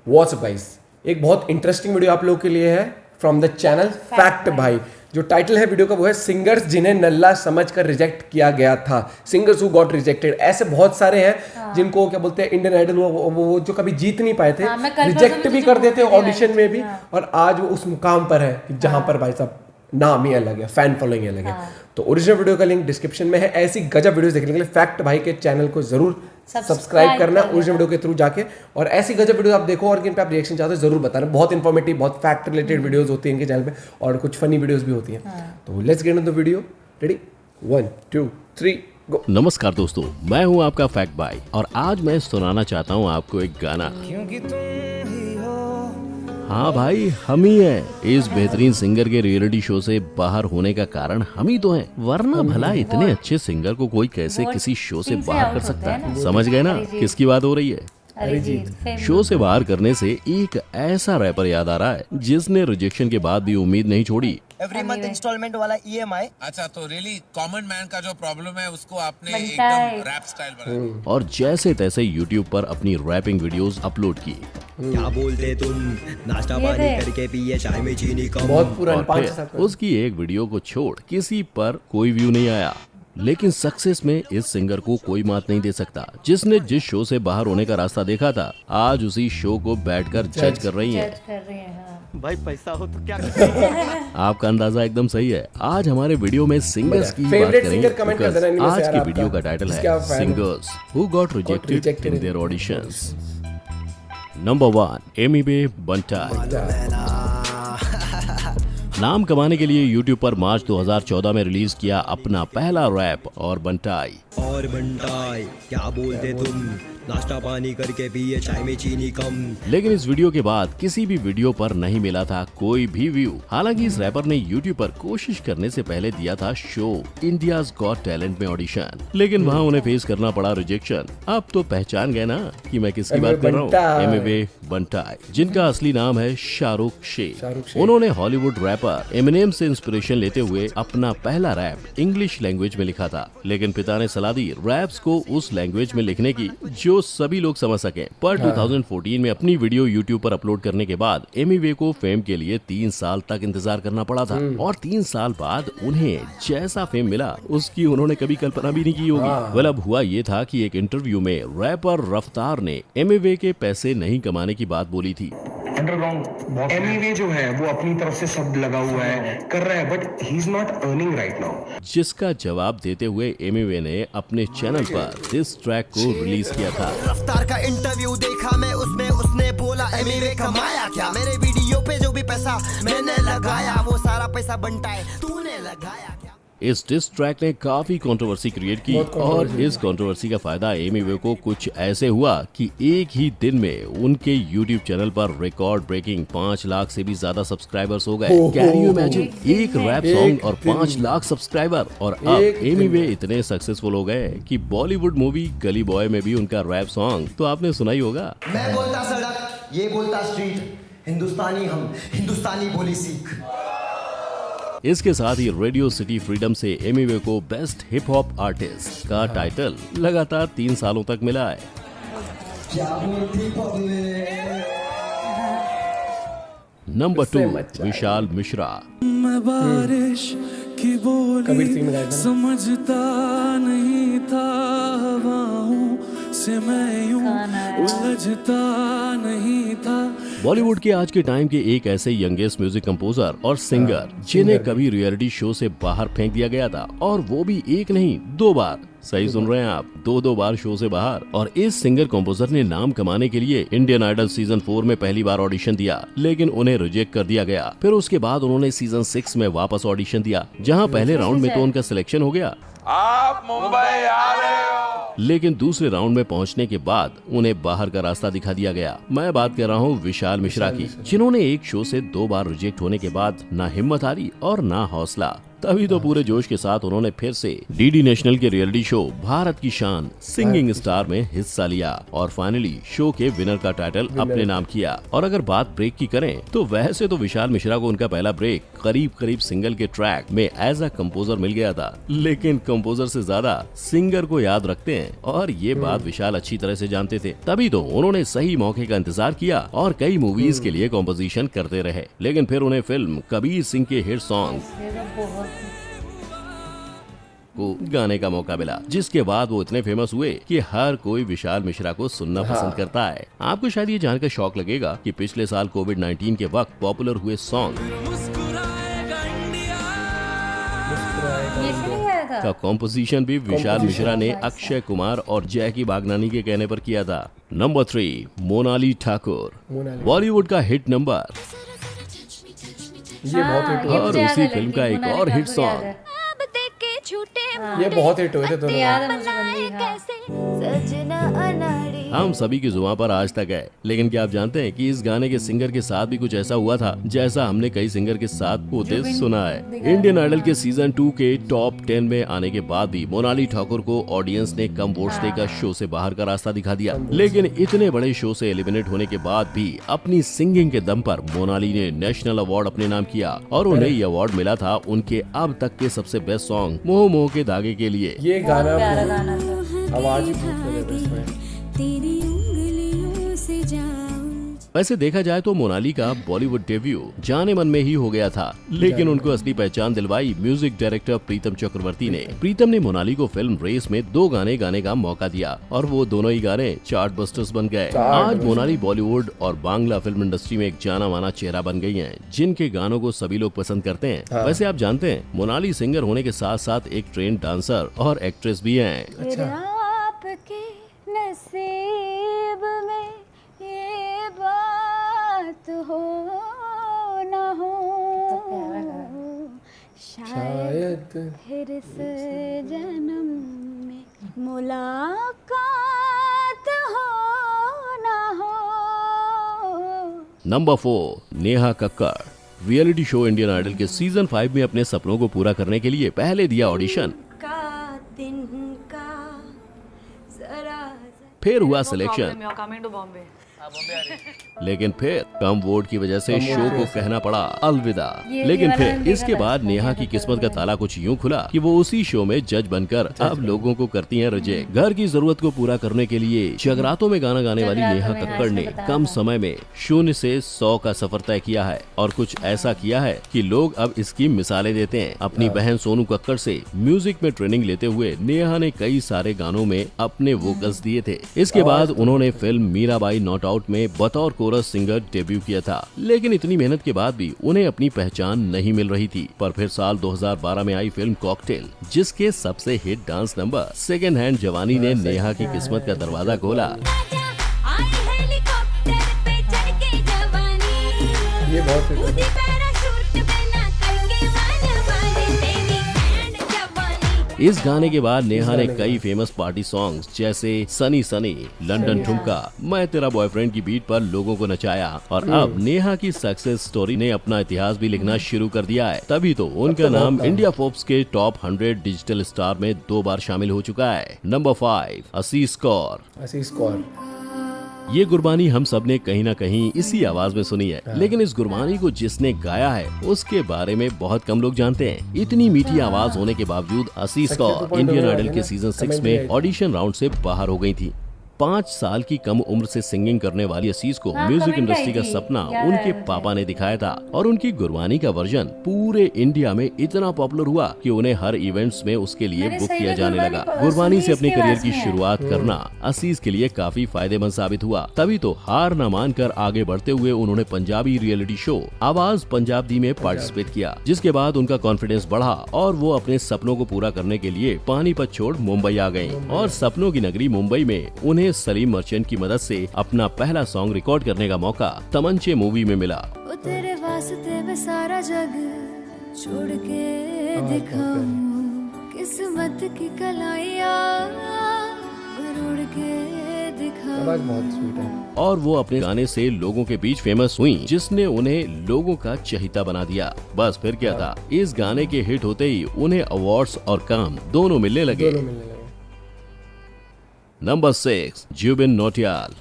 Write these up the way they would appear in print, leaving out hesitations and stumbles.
What's up guys, एक बहुत interesting video आप लोगों के लिए है फ्रॉम द चैनल फैक्ट भाई। जो टाइटल है वीडियो का वो है सिंगर्स जिन्हें नल्ला समझकर रिजेक्ट किया गया था, सिंगर्स हु गॉट रिजेक्टेड। ऐसे बहुत सारे हैं जिनको क्या बोलते हैं इंडियन आइडल वो जो कभी जीत नहीं पाए थे, रिजेक्ट भी कर देते ऑडिशन में भी, और आज वो उस मुकाम पर है कि जहां पर भाई साहब नाम ही अलग है, फैन फॉलोइंग अलग है। तो ओरिजिनल वीडियो का लिंक डिस्क्रिप्शन में है। ऐसी गजब वीडियोस देखने के लिए फैक्ट भाई के चैनल को जरूर सब्सक्राइब करना ओरिजिनल वीडियो के थ्रू जाके, और ऐसी गजब वीडियो आप देखो और जिन पे आप रिएक्शन चाहते हो जरूर बताना। बहुत इन्फॉर्मेटिव, बहुत फैक्ट रिलेटेड वीडियोस होती हैं इनके चैनल पे, और कुछ फनी वीडियोस भी होती हैं। तो let's get into the video. Ready, 1 2 3 गो। नमस्कार दोस्तों, मैं हूं आपका फैक्ट भाई और आज मैं सुनाना चाहता हूं आपको एक गाना। हाँ भाई, हम ही हैं। इस बेहतरीन सिंगर के रियलिटी शो से बाहर होने का कारण हम ही तो हैं, वरना भला इतने अच्छे सिंगर को कोई कैसे किसी शो से बाहर कर सकता है। समझ गए ना किसकी बात हो रही है? अरिजीत। शो से बाहर करने से एक ऐसा रैपर याद आ रहा है जिसने रिजेक्शन के बाद भी उम्मीद नहीं छोड़ी। एवरी मंथ इंस्टॉलमेंट वाला EMI। अच्छा, तो रियली कॉमन मैन का जो प्रॉब्लम है उसको आपने एकदम रैप स्टाइल बना दिया। और जैसे तैसे YouTube पर अपनी रैपिंग वीडियोस अपलोड की। क्या बोलते तुम, नाश्ता पानी करके पिए चाय में चीनी कम। बहुत पुराना, और 5 फिर साल उसकी एक वीडियो को छोड़ किसी पर कोई व्यू नहीं आया। लेकिन सक्सेस में इस सिंगर को कोई मात नहीं दे सकता। जिसने जिस शो से बाहर होने का रास्ता देखा था, आज उसी शो को बैठकर जज कर रही हैं। भाई पैसा हो तो क्या आपका अंदाजा एकदम सही है। आज हमारे वीडियो में सिंगर्स की बात Favorite singer comment कर करेंगे। देना इनमें से आज यार की आपका। वीडियो का टाइटल इसका है fan। Singers who got rejected rejected in their auditions. Number 1, Emiway Bantai. नाम कमाने के लिए YouTube पर मार्च 2014 में रिलीज किया अपना पहला रैप और बंटाई। और बंटाई, क्या बोलते तुम, नाश्ता पानी करके पिए चाय में चीनी कम। लेकिन इस वीडियो के बाद किसी भी वीडियो पर नहीं मिला था कोई भी व्यू। हालांकि इस रैपर ने YouTube पर कोशिश करने से पहले दिया था शो इंडियाज गॉट टैलेंट में ऑडिशन, लेकिन वहां उन्हें फेस करना पड़ा रिजेक्शन। आप तो पहचान गए ना कि मैं किसकी बात कर रहा हूँ? एमिवे बंटाई, जिनका असली नाम है शाहरुख शेख। उन्होंने हॉलीवुड रैपर एमिनेम से इंस्पिरेशन लेते हुए अपना पहला रैप इंग्लिश लैंग्वेज में लिखा था, लेकिन पिता ने सलाह दी रैप्स को उस लैंग्वेज में लिखने की जो सभी लोग समझ सके। पर 2014 में अपनी वीडियो YouTube पर अपलोड करने के बाद एमिवे को फेम के लिए 3 साल तक इंतजार करना पड़ा था, और 3 साल बाद उन्हें जैसा फेम मिला उसकी उन्होंने कभी कल्पना भी नहीं की होगी। वेल, अब हुआ ये था कि एक इंटरव्यू में रैपर रफ्तार ने एमिवे के पैसे नहीं कमाने की बात बोली थी। अंडरग्राउंड एमिवे जो है वो अपनी तरफ से सब लगा हुआ है, कर रहा है, but he is not earning right now. जिसका जवाब देते हुए एमिवे ने अपने चैनल पर दिस ट्रैक को रिलीज किया था। रफ्तार का इंटरव्यू देखा मैं, उसमें उसने बोला एमिवे कमाया क्या, मेरे वीडियो पे जो भी पैसा मैंने लगाया वो सारा पैसा बंटाए तूने लगाया क्या। इस डिस ट्रैक ने काफी कंट्रोवर्सी क्रिएट की, और इस कंट्रोवर्सी का फायदा एमिवे को कुछ ऐसे हुआ कि एक ही दिन में उनके YouTube चैनल पर रिकॉर्ड ब्रेकिंग 5 लाख से भी ज्यादा सब्सक्राइबर्स हो गए। कैन यू इमेजिन, एक रैप सॉन्ग और 5 लाख सब्सक्राइबर। और अब एमिवे इतने सक्सेसफुल हो गए कि बॉलीवुड मूवी गली बॉय में भी उनका रैप सॉन्ग तो आपने सुना ही होगा। मैं बोलता सड़क, ये बोलता स्ट्रीट, हिंदुस्तानी हम, हिंदुस्तानी बोली सीख। इसके साथ ही रेडियो सिटी फ्रीडम से एमिवे को बेस्ट हिप हॉप आर्टिस्ट का टाइटल लगातार 3 सालों तक मिला है। नंबर 2, विशाल मिश्रा। मैं बारिश की बोली समझता नहीं था, हवाओं से मैं यूं उलझता नहीं था। बॉलीवुड के आज के टाइम के एक ऐसे यंगेस्ट म्यूजिक कंपोजर और सिंगर जिन्हें कभी रियलिटी शो से बाहर फेंक दिया गया था, और वो भी एक नहीं 2 बार। सही सुन रहे हैं आप, 2 बार शो से बाहर। और इस सिंगर कंपोजर ने नाम कमाने के लिए इंडियन आइडल सीजन 4 में पहली बार ऑडिशन दिया, लेकिन उन्हें रिजेक्ट कर दिया गया। फिर उसके बाद उन्होंने सीजन 6 में वापस ऑडिशन दिया, जहां पहले राउंड में तो उनका सिलेक्शन हो गया, आप मुंबई आ रहे हो, लेकिन दूसरे राउंड में पहुंचने के बाद उन्हें बाहर का रास्ता दिखा दिया गया। मैं बात कर रहा हूं विशाल मिश्रा की, जिन्होंने एक शो से 2 बार रिजेक्ट होने के बाद ना हिम्मत हारी और ना हौसला। तभी तो पूरे जोश के साथ उन्होंने फिर से डीडी नेशनल के रियलिटी शो भारत की शान सिंगिंग स्टार में हिस्सा लिया और फाइनली शो के विनर का टाइटल अपने नाम किया। और अगर बात ब्रेक की करें तो वैसे तो विशाल मिश्रा को उनका पहला ब्रेक करीब सिंगल के ट्रैक में एज अ कंपोजर मिल गया था, लेकिन कंपोजर से ज्यादा सिंगर को याद रखते हैं और ये बात विशाल अच्छी तरह से जानते थे। तभी तो उन्होंने सही मौके का इंतजार किया और कई मूवीज के लिए कॉम्पोजिशन करते रहे, लेकिन फिर उन्हें फिल्म कबीर सिंह के हिट सॉन्ग को गाने का मौका मिला, जिसके बाद वो इतने फेमस हुए कि हर कोई विशाल मिश्रा को सुनना पसंद करता है। आपको शायद ये जानकर शौक लगेगा कि पिछले साल कोविड-19 के वक्त पॉपुलर हुए सॉन्ग का कॉम्पोजिशन भी विशाल मिश्रा ने अक्षय कुमार और जैकी बागनानी के कहने पर किया था। नंबर 3, मोनाली ठाकुर, बॉलीवुड का हिट नंबर ये बहुत हिट हुआ। और उसी फिल्म का एक और हिट सॉन्ग ये बहुत हिट हुए थे दोनों। हम सभी की जुबान पर आज तक है, लेकिन क्या आप जानते हैं कि इस गाने के सिंगर के साथ भी कुछ ऐसा हुआ था जैसा हमने कई सिंगर के साथ होते सुना है। इंडियन आइडल के सीजन 2 के टॉप 10 में आने के बाद भी मोनाली ठाकुर को ऑडियंस ने कम वोट्स देकर शो से बाहर का रास्ता दिखा दिया, लेकिन इतने बड़े शो से एलिमिनेट होने के बाद भी अपनी सिंगिंग के दम पर मोनाली ने नेशनल अवार्ड अपने नाम किया और उन्हें ये अवार्ड मिला था उनके अब तक के सबसे बेस्ट सॉन्ग मोह मोह के धागे के लिए। ये गाना प्यारा गाना था। आवाज ही बहुत है इसमें। तेरी उंगलियों से जाऊं। वैसे देखा जाए तो मोनाली का बॉलीवुड डेब्यू जाने मन में ही हो गया था, लेकिन उनको असली पहचान दिलवाई म्यूजिक डायरेक्टर प्रीतम चक्रवर्ती ने। प्रीतम ने मोनाली को फिल्म रेस में 2 गाने गाने का मौका दिया और वो दोनों ही गाने चार्ट बस्टर्स बन गए। आज मोनाली बॉलीवुड और बांग्ला फिल्म इंडस्ट्री में एक जाना माना चेहरा बन गई हैं, जिनके गानों को सभी लोग पसंद करते हैं। वैसे आप जानते हैं मोनाली सिंगर होने के साथ साथ एक ट्रेन डांसर और एक्ट्रेस भी है। आपके नसीब में ये बात हो ना हो, शायद फिर इस जन्म में मुलाकात हो ना हो। Number 4, Neha Kakkar. Reality show Indian Idol के सीजन 5 में अपने सपनों को पूरा करने के लिए पहले दिया ऑडिशन, फिर हुआ सिलेक्शन, लेकिन फिर कम वोट की वजह से शो को कहना पड़ा अलविदा। लेकिन फिर इसके बाद नेहा की किस्मत का ताला कुछ यूं खुला कि वो उसी शो में जज बनकर अब लोगों को करती हैं रिजेक्ट। घर की जरूरत को पूरा करने के लिए जगरातों में गाना गाने वाली नेहा कक्कड़ ने कम समय में 0 से 100 का सफर तय किया है और कुछ ऐसा किया है कि लोग अब इसकी मिसालें देते हैं। अपनी बहन सोनू कक्कड़ से म्यूजिक में ट्रेनिंग लेते हुए नेहा ने कई सारे गानों में अपने वोकल्स दिए थे। इसके बाद उन्होंने फिल्म मीराबाई नॉट आउट में बतौर कोरस सिंगर डेब्यू किया था, लेकिन इतनी मेहनत के बाद भी उन्हें अपनी पहचान नहीं मिल रही थी। पर फिर साल 2012 में आई फिल्म कॉकटेल, जिसके सबसे hit dance number second hand जवानी ने नेहा की किस्मत का दरवाजा खोला। ये बहुत हिट है। इस गाने के बाद नेहा ने कई फेमस पार्टी सॉन्ग्स जैसे सनी सनी, लंदन ठुमका, मैं तेरा बॉयफ्रेंड की बीट पर लोगों को नचाया और अब नेहा की सक्सेस स्टोरी ने अपना इतिहास भी लिखना शुरू कर दिया है। तभी तो उनका नाम इंडिया फोर्ब्स के टॉप 100 डिजिटल स्टार में 2 बार शामिल हो चुका है। नंबर 5, आशीष कौर। ये गुरबानी हम सब ने कहीं ना कहीं इसी आवाज में सुनी है, लेकिन इस गुरबानी को जिसने गाया है उसके बारे में बहुत कम लोग जानते हैं। इतनी मीठी आवाज होने के बावजूद आशीष कौर इंडियन आइडल के सीजन 6 में ऑडिशन राउंड से बाहर हो गई थी। 5 साल की कम उम्र से सिंगिंग करने वाली आशीष को म्यूजिक इंडस्ट्री का सपना उनके पापा ने दिखाया था और उनकी गुरबानी का वर्जन पूरे इंडिया में इतना पॉपुलर हुआ कि उन्हें हर इवेंट्स में उसके लिए बुक किया जाने लगा। गुरबानी से अपने करियर की शुरुआत करना आशीष के लिए काफी फायदेमंद साबित हुआ। तभी तो हार न मानकर आगे बढ़ते हुए उन्होंने पंजाबी रियलिटी शो आवाज पंजाब दी में पार्टिसिपेट किया, जिसके बाद उनका कॉन्फिडेंस बढ़ा और वो अपने सपनों को पूरा करने के लिए पानीपत छोड़ मुंबई आ गयी और सपनों की नगरी मुंबई में उन्हें सलीम मर्चेंट की मदद से अपना पहला सॉन्ग रिकॉर्ड करने का मौका तमंचे मूवी में मिला। तेरे वास्ते मैं सारा जग छोड़ के दिखाऊं, किस्मत की कलाइयाँ उड़ के दिखा आवाज बहुत स्वीट है। और वो अपने गाने से लोगों के बीच फेमस हुई, जिसने उन्हें लोगों का चहेता बना दिया। बस फिर क्या था, इस गाने के हिट होते ही उन्हें अवार्ड्स और काम दोनों मिलने लगे। नंबर 6, जुबिन नौटियाल।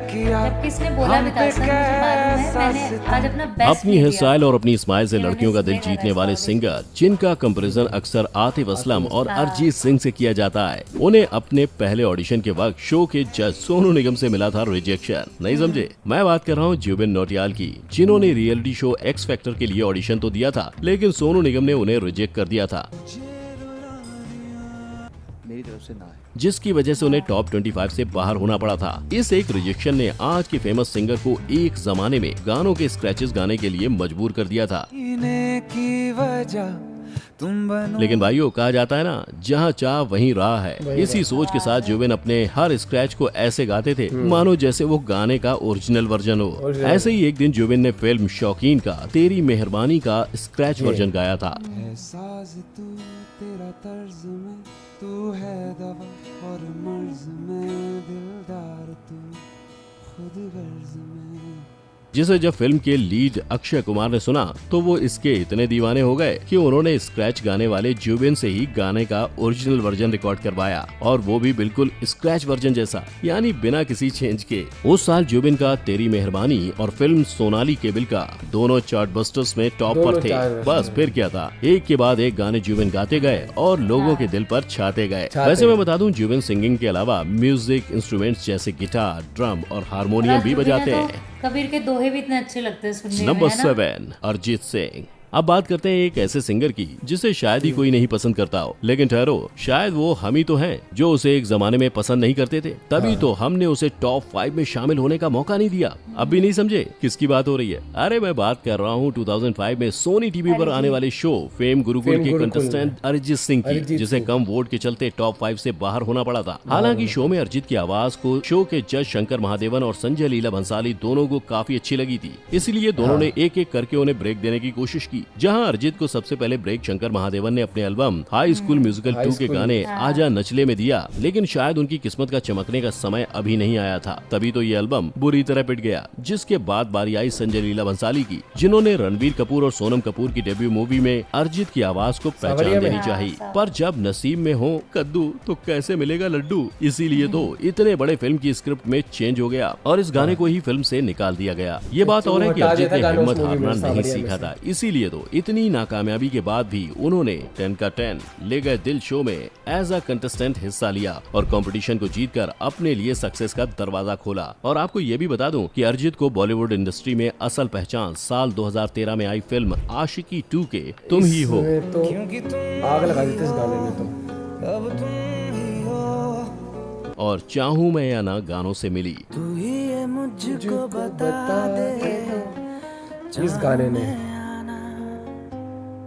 जब किसने बोला भी था सर, मुझे मालूम है, मैंने आज अपना बेस्ट अपनी हेयर स्टाइल और अपनी स्माइल से लड़कियों का दिल जीतने वाले सिंगर, जिनका कंपैरिजन अक्सर आतिफ असलम और अरिजीत सिंह से किया जाता है, उन्हें अपने पहले ऑडिशन के वक्त शो के जज सोनू निगम से मिला था रिजेक्शन। नहीं समझे? मैं बात कर रहा हूँ जुबिन नौटियाल की, जिन्होंने रियलिटी शो एक्स फैक्टर के लिए ऑडिशन तो दिया था, लेकिन सोनू निगम ने उन्हें रिजेक्ट कर दिया था, मेरी तरफ से ना है, जिसकी वजह से उन्हें टॉप 25 से बाहर होना पड़ा था। इस एक रिजेक्शन ने आज के फेमस सिंगर को एक जमाने में गानों के स्क्रैचेस गाने के लिए मजबूर कर दिया था। की वजह तुम बनो। लेकिन भाइयों, कहा जाता है ना, जहाँ चाह वहीं राह है। इसी सोच के साथ जुबिन अपने हर स्क्रैच को ऐसे गाते थे मानो जैसे वो गाने का ओरिजिनल वर्जन हो। ऐसे ही एक दिन जुबिन ने फिल्म शौकीन का तेरी मेहरबानी का स्क्रैच वर्जन गाया था। एहसास तू तेरा तर्ज में, तू है दवा और मर्ज में, दिलदार तू खुद गर्ज में। जिसे जब फिल्म के लीड अक्षय कुमार ने सुना तो वो इसके इतने दीवाने हो गए कि उन्होंने स्क्रैच गाने वाले जुबिन से ही गाने का ओरिजिनल वर्जन रिकॉर्ड करवाया, और वो भी बिल्कुल स्क्रैच वर्जन जैसा, यानी बिना किसी चेंज के। उस साल जुबिन का तेरी मेहरबानी और फिल्म सोनाली केबिल का दोनों चार्ट बस्टर्स में टॉप पर थे। बस फिर क्या था, एक के बाद एक गाने जुबिन गाते गए और लोगों के दिल पर छाते गए। वैसे मैं बता दूं, जुबिन सिंगिंग के अलावा म्यूजिक इंस्ट्रूमेंट्स जैसे गिटार, ड्रम और हारमोनियम भी बजाते हैं। कबीर के दोहे भी इतने अच्छे लगते हैं सुनने में। नंबर 7, अरिजीत सिंह। अब बात करते हैं एक ऐसे सिंगर की जिसे शायद ही कोई नहीं पसंद करता हो, लेकिन ठहरो, शायद वो हम ही तो हैं जो उसे एक जमाने में पसंद नहीं करते थे, तभी तो हमने उसे टॉप 5 में शामिल होने का मौका नहीं दिया। अब भी नहीं समझे किसकी बात हो रही है? अरे मैं बात कर रहा हूँ 2005 में सोनी टीवी पर आने वाले शो फेम गुरुकुल के कंटेस्टेंट अरिजीत सिंह की, जिसे कम वोट के चलते टॉप 5 से बाहर होना पड़ा था। हालांकि शो में अरिजीत की आवाज को शो के जज शंकर महादेवन और संजय लीला भंसाली दोनों को काफी अच्छी लगी थी, इसलिए दोनों ने एक एक करके उन्हें ब्रेक देने की कोशिश की। जहाँ अरिजीत को सबसे पहले ब्रेक शंकर महादेवन ने अपने एल्बम हाई स्कूल म्यूजिकल 2 के गाने आजा नचले में दिया, लेकिन शायद उनकी किस्मत का चमकने का समय अभी नहीं आया था, तभी तो ये एल्बम बुरी तरह पिट गया। जिसके बाद बारी आई संजय लीला भंसाली की, जिन्होंने रणबीर कपूर और सोनम कपूर की डेब्यू मूवी में अरिजीत की आवाज को पहचान देनी चाहिए, पर जब नसीब में हो कद्दू तो कैसे मिलेगा लड्डू, इसीलिए तो इतने बड़े फिल्म की स्क्रिप्ट में चेंज हो गया और इस गाने को ही फिल्म से निकाल दिया गया। ये बात और है कि अरिजीत ने हिम्मत हारना नहीं सीखा था, इसीलिए तो इतनी नाकामयाबी के बाद भी उन्होंने 10 का 10 ले गए दिल शो में एज अ कंटेस्टेंट हिस्सा लिया और कंपटीशन को जीतकर अपने लिए सक्सेस का दरवाजा खोला। और आपको ये भी बता दूं कि अरिजीत को बॉलीवुड इंडस्ट्री में असल पहचान साल 2013 में आई फिल्म आशिकी 2 के तुम ही हो। तो आग लगा दी थी इस गाने में तो। और चाहूं मैं या ना गानों से मिली। तू ही ये मुझको बता दे, इस गाने ने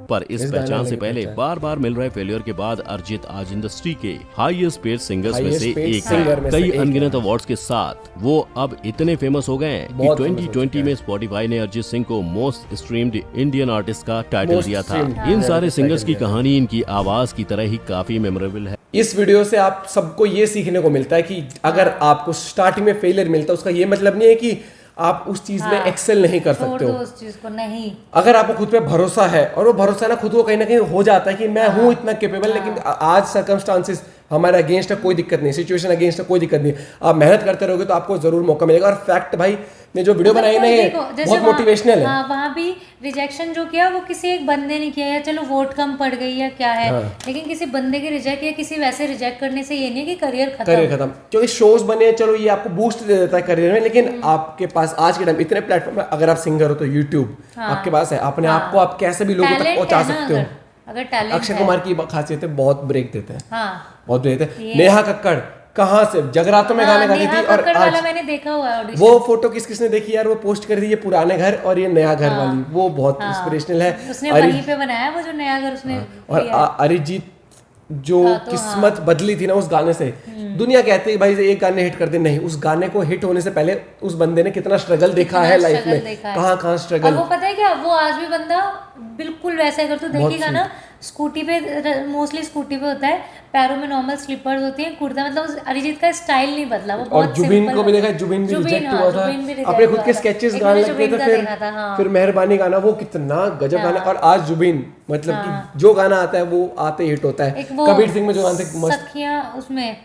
पर इस पहचान से पहले बार बार मिल रहे फेलियर के बाद अरिजीत आज इंडस्ट्री के हाईएस्ट पेड सिंगर्स में से एक है। कई अनगिनत अवार्ड्स के साथ वो अब इतने फेमस हो गए हैं कि 2020 में स्पॉटिफाई ने अरिजीत सिंह को मोस्ट स्ट्रीम्ड इंडियन आर्टिस्ट का टाइटल दिया था। इन सारे सिंगर्स की कहानी इनकी आवाज की तरह ही काफी मेमोरेबल है। इस वीडियो से आप सबको ये सीखने को मिलता है कि अगर आपको स्टार्टिंग में फेलियर मिलता है, उसका ये मतलब नहीं है कि आप उस चीज में एक्सेल नहीं कर सकते हो। उस चीज को नहीं, अगर आपको खुद पे भरोसा है, और वो भरोसा ना खुद को कहीं ना कहीं हो जाता है कि मैं हूँ इतना कैपेबल, लेकिन आज सर्कमस्टांसेस हमारे अगेंस्ट है, कोई दिक्कत नहीं, सिचुएशन अगेंस्ट है, कोई दिक्कत नहीं, आप मेहनत करते रहोगे तो आपको जरूर मौका मिलेगा। और फैक्ट भाई ने जो वीडियो बनाई ना, ये बहुत मोटिवेशनल है। हाँ, वहाँ भी रिजेक्शन जो किया वो किसी एक बंदे ने किया, या चलो वोट कम पड़ गई या क्या है, लेकिन किसी बंदे के रिजेक्ट या किसी वैसे रिजेक्ट करने से ये नहीं कि करियर खत्म। क्योंकि शोज बने, चलो ये आपको बूस्ट दे देता है करियर में, लेकिन आपके पास आज के टाइम इतने प्लेटफॉर्म है, अगर आप सिंगर हो तो यूट्यूब आपके पास है, अपने आप को आप कैसे भी लोगों तक पहुंचा सकते हो। अगर टैलेंट अक्षय कुमार की खासियत है, बहुत ब्रेक देते हैं, बहुत ब्रेक देते हैं। ये नेहा कक्कड़ कहाँ से जगरातों में गाने गाती थी, और आज मैंने देखा हुआ है वो फोटो किसने देखी यार, वो पोस्ट कर दी, ये पुराने घर और ये नया घर वाली, वो बहुत इंस्पिरेशनल है। उसने वहीं पे बनाया वो जो नया घर उसने। और अरिजीत जो किस्मत बदली थी ना उस गाने से, दुनिया कहती है भाई एक गाने हिट कर दे, नहीं, उस गाने को हिट होने से पहले उस बंदे ने कितना स्ट्रगल देखा है लाइफ में, कहाँ स्ट्रगल। वो पता है क्या, वो आज भी बंदा बिल्कुल वैसा, अगर तू देखेगा ना स्कूटी पे मोस्टली स्कूटी पे होता है, पैरों में नॉर्मल स्लीपर्स होती हैं, कुर्ता, मतलब अरिजीत का स्टाइल नहीं बदला, वो और बहुत जुबिन simple को भी है। देखा, जुबिन भी रिजेक्ट हाँ, हुआ था, जुबिन भी reject अपने खुद हुआ के था। स्केचेस एक गाने मैंने लग गए जुबिन थे, का देखा था, हाँ। फिर मेहरबानी गाना वो कितना गजब गाना, और आज जुबिन मतलब कि जो गाना आता है वो आते हिट होता है। एक वो कबीर सिंह में जो गाने थे मस्त, सखियां उसमें,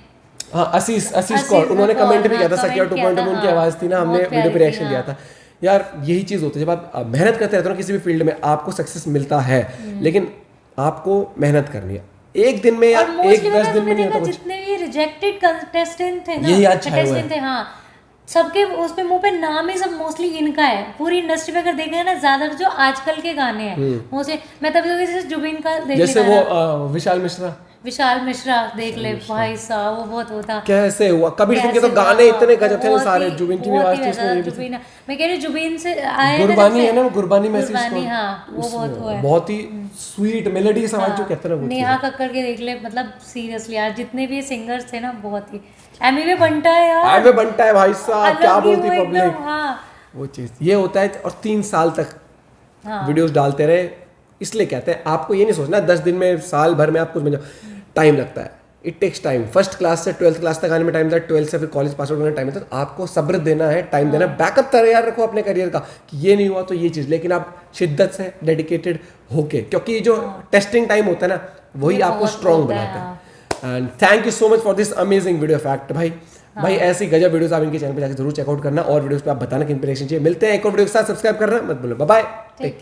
हाँ आशीष आशीष कौर, उन्होंने कौर, कमेंट भी हाँ, किया था, सखिया comment 2.0 किया था, उनकी हाँ, आवाज थी ना, हमने बहुत वीडियो पे प्यारी रिएक्शन थी, दिया हाँ। था। यार यही चीज होती है, जब आप मेहनत करते रहते हो ना किसी भी फील्ड में, आपको सक्सेस मिलता है, लेकिन आपको मेहनत करनी है। एक दिन में या और मोस्टली 10 दिन में नहीं देखा होता कुछ। जितने भी रिजेक्टेड कंटेस्टेंट थे ना, यही आज छाए हुए हैं। contestant थे, हाँ, सबके उस पे मुंह पे नाम ही सब मोस्टली इनका है। पूरी इंडस्ट्री में अगर देखें ना, ज्यादा जो आजकल के गाने हैं मोस्टली, मैं तभी तो जैसे जुबिन का देख जैसे लेना वो ना, विशाल मिश्रा देख ले भाई साहब, वो बहुत होता। कैसे हुआ, कबीर सिंह के तो कैसे गाने हुआ, इतने गजब थे ना बहुत सारे, ही- जुबिन की भी बहुत आवाज ही थी उसमें, वैसा ये भी थी। जुबिन, मैं कह रही हूँ जुबिन से आए थे गुरबानी जब से- है ना, वो गुरबानी मैसेज गुरबानी, हाँ, वो बहुत वो है। बहुत ही स्वीट मेलोडी आवाज जो कहते हैं ना वो नेहा कक्कड़ के देख ले, मतलब सीरियसली यार जितने भी सिंगर्स थे ना, बहुत ही एमी वे बनता है यार, आगे बनता है भाई साहब, अलग क्या ही बोलती वो एकदम, पब्लिक, हाँ वो चीज ये होता है। और 3 साल तक वीडियोस डालते रहे, इसलिए कहते हैं आपको ये नहीं सोचना 10 दिन में, साल भर में आप कुछ बन जाओ, टाइम लगता है, it takes time. First class से 12th क्लास तक आने में टाइम था, 12th से फिर कॉलेज पास आउट होने में टाइम था, तो आपको सब्र देना है, टाइम देना है, बैकअप तैयार रखो अपने करियर का कि ये नहीं हुआ तो ये चीज़, लेकिन आप शिद्दत से डेडिकेटेड होके, क्योंकि ये जो टेस्टिंग टाइम होता है ना, वही ये आपको बहुत स्ट्रॉन्ग होता है, बनाता है। And thank you so much for this amazing video fact भाई। भाई ऐसी गजब वीडियोस आप इनके चैनल पे जाकर जरूर चेकआउट करना, और वीडियोस पे आप बताना कि इंस्पिरेशन चाहिए। मिलते हैं एक और वीडियो के साथ, सब्सक्राइब करना मत भूलो। Bye bye, take care.